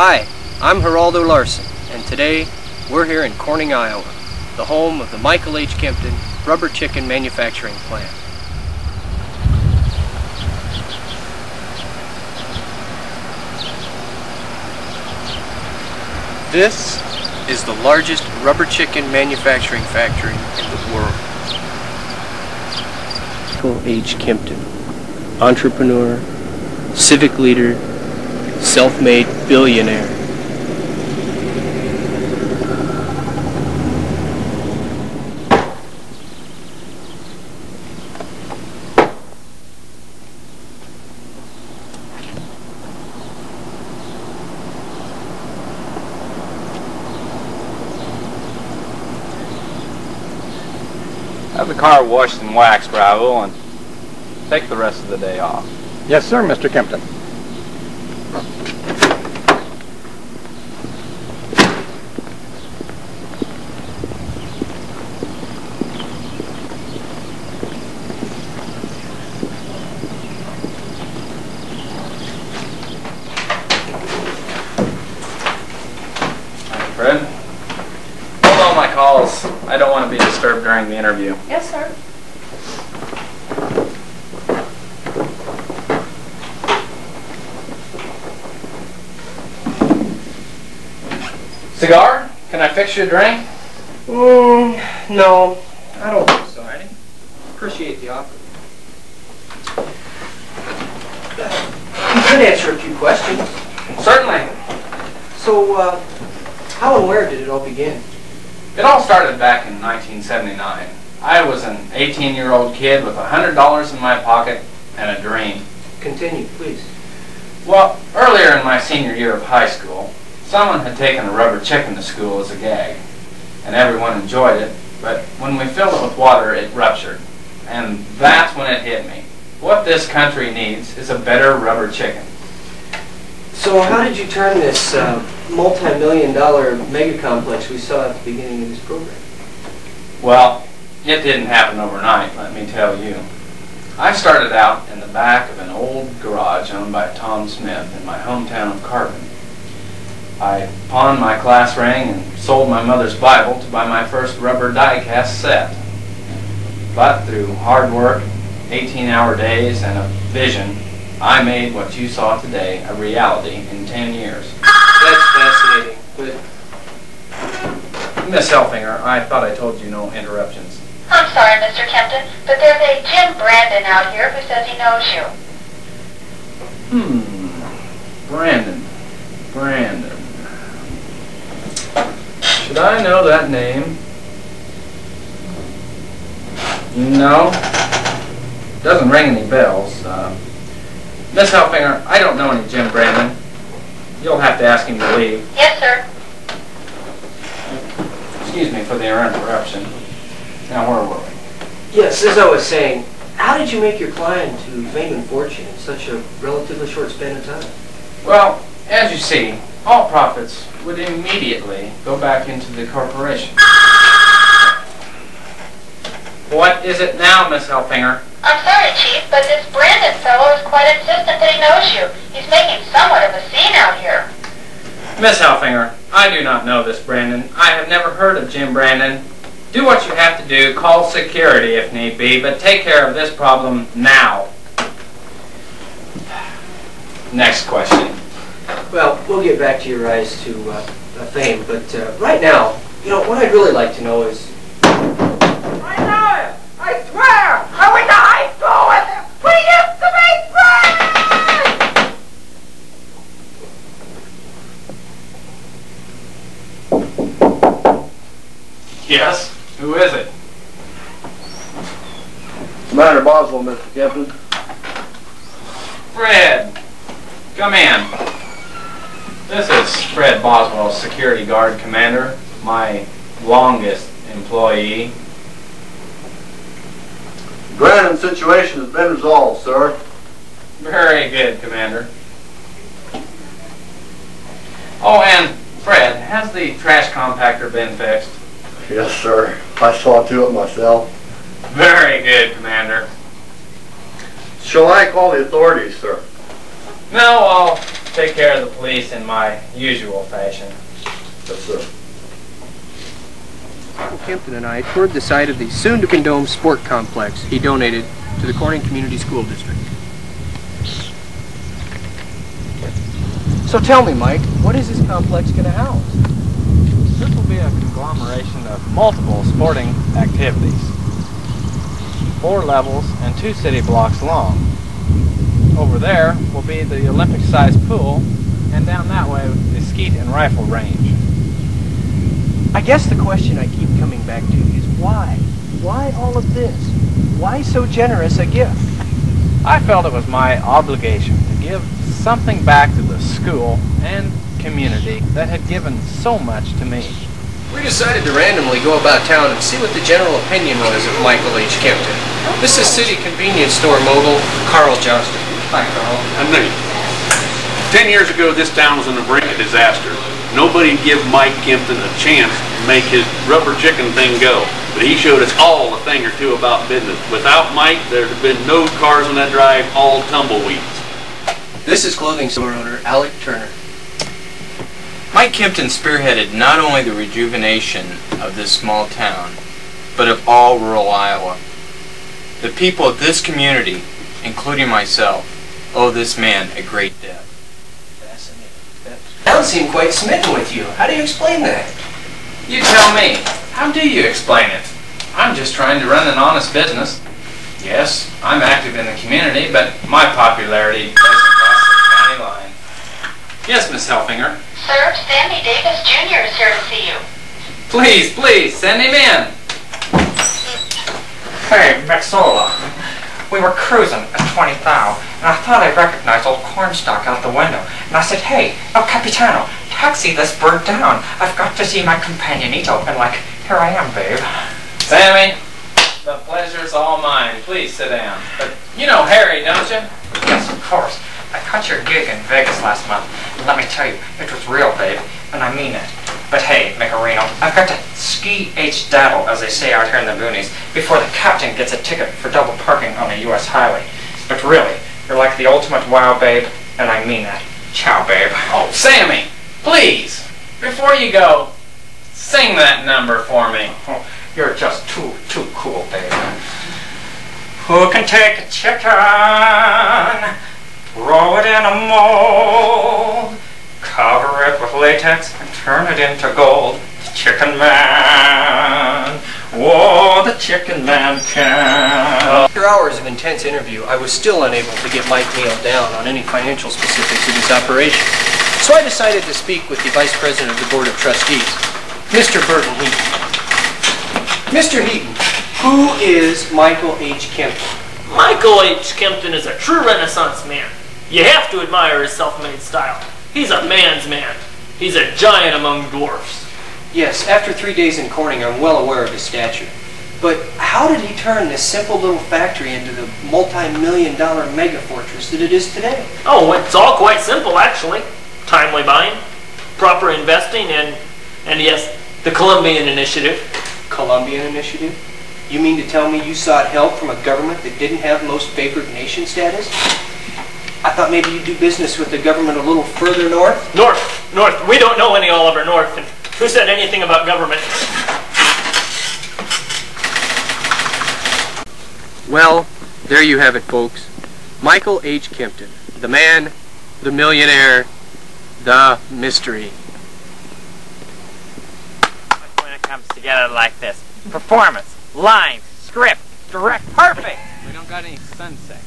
Hi, I'm Geraldo Larson, and today we're here in Corning, Iowa, the home of the Michael H. Kempton rubber chicken manufacturing plant. This is the largest rubber chicken manufacturing factory in the world. Michael H. Kempton, entrepreneur, civic leader, self-made billionaire. Have the car washed and waxed, Raoul, and take the rest of the day off. Yes, sir, Mr. Kempton. Thank you, Fred. Hold all my calls. I don't want to be disturbed during the interview. Yes, sir. Cigar? Can I fix you a drink? No, I don't think so, Eddie. Appreciate the offer. You could answer a few questions. Certainly. So, how and where did it all begin? It all started back in 1979. I was an 18-year-old kid with $100 in my pocket and a dream. Continue, please. Well, earlier in my senior year of high school, someone had taken a rubber chicken to school as a gag, and everyone enjoyed it, but when we filled it with water, it ruptured. And that's when it hit me. What this country needs is a better rubber chicken. So how did you turn this multi-million-dollar mega complex we saw at the beginning of this program? Well, it didn't happen overnight, let me tell you. I started out in the back of an old garage owned by Tom Smith in my hometown of Carbon. I pawned my class ring and sold my mother's Bible to buy my first rubber die-cast set. But through hard work, 18-hour days, and a vision, I made what you saw today a reality in 10 years. That's fascinating, but... Miss Helfinger, I thought I told you no interruptions. I'm sorry, Mr. Kempton, but there's a Jim Brandon out here who says he knows you. Brandon. Should I know that name? No. Doesn't ring any bells. Miss Helfinger, I don't know any Jim Brandon. You'll have to ask him to leave. Yes, sir. Excuse me for the interruption. Now, where were we? Yes, as I was saying, how did you make your climb to fame and fortune in such a relatively short span of time? Well, as you see, all profits would immediately go back into the corporation. What is it now, Miss Helfinger? I'm sorry, Chief, but this Brandon fellow is quite insistent that he knows you. He's making somewhat of a scene out here. Miss Helfinger, I do not know this Brandon. I have never heard of Jim Brandon. Do what you have to do, call security if need be, but take care of this problem now. Next question. Well, we'll get back to your rise to fame, but right now, you know, what I'd really like to know is... I know it! I swear! I went to high school with him! We used to be friends! Yes? Who is it? Commander Boswell, Mr. Kempton. Fred. Come in. This is Fred Boswell, security guard commander, my longest employee. Brandon's situation has been resolved, sir. Very good, Commander. Oh, and Fred, has the trash compactor been fixed? Yes, sir. I saw to it myself. Very good, Commander. Shall I call the authorities, sir? No, I'll take care of the police in my usual fashion. Yes, sir. Michael Kempton and I toured the site of the soon-to-condemn sport complex he donated to the Corning Community School District. So tell me, Mike, what is this complex going to house? This will be a conglomeration of multiple sporting activities. 4 levels and 2 city blocks long. Over there will be the Olympic-sized pool, and down that way the skeet and rifle range. I guess the question I keep coming back to is why? Why all of this? Why so generous a gift? I felt it was my obligation to give something back to the school and community that had given so much to me. We decided to randomly go about town and see what the general opinion was of Michael H. Kempton. This is City Convenience Store mogul Carl Johnston. Hi, Carl. I'm Nate. 10 years ago, this town was on the brink of disaster. Nobody give Mike Kempton a chance to make his rubber chicken thing go. But he showed us all a thing or two about business. Without Mike, there'd have been no cars on that drive, all tumbleweeds. This is clothing store owner Alec Turner. Mike Kempton spearheaded not only the rejuvenation of this small town, but of all rural Iowa. The people of this community, including myself, owe this man a great debt. Town seemed quite smitten with you. How do you explain that? You tell me, how do you explain it? I'm just trying to run an honest business. Yes, I'm active in the community, but my popularity doesn't cross the county line. Yes, Miss Helfinger. Sir, Sammy Davis Jr. is here to see you. Please, please, send him in. Hey, Maxola. We were cruising at 20 thou, and I thought I recognized old Cornstalk out the window. And I said, hey, El Capitano, taxi this bird down. I've got to see my companionito. And like, here I am, babe. Sammy, the pleasure's all mine. Please sit down. But you know Harry, don't you? Yes, of course. I caught your gig in Vegas last month. And let me tell you, it was real, babe. And I mean it. But hey, Micarino, I've got to ski-H-daddle, as they say out here in the boonies, before the captain gets a ticket for double parking on a U.S. highway. But really, you're like the ultimate wow, babe, and I mean that. Ciao, babe. Oh, Sammy, please, before you go, sing that number for me. Oh, you're just too cool, babe. Who can take a chicken, throw it in a mold, cover it with latex and turn it into gold? The Chicken Man. Whoa, the Chicken Man can. After hours of intense interview, I was still unable to get Mike nailed down on any financial specifics of his operation. So I decided to speak with the Vice President of the Board of Trustees, Mr. Burton Heaton. Mr. Heaton, who is Michael H. Kempton? Michael H. Kempton is a true Renaissance man. You have to admire his self-made style. He's a man's man. He's a giant among dwarfs. Yes, after 3 days in Corning, I'm well aware of his stature. But how did he turn this simple little factory into the multi-million-dollar mega fortress that it is today? Oh, it's all quite simple, actually. Timely buying, proper investing, and yes, the Columbian Initiative. Columbian Initiative? You mean to tell me you sought help from a government that didn't have most favored nation status? I thought maybe you'd do business with the government a little further north? North. We don't know any Oliver North. And who said anything about government? Well, there you have it, folks. Michael H. Kempton. The man, the millionaire, the mystery. When it comes together like this, performance, lines, script, direct, perfect. We don't got any sunset.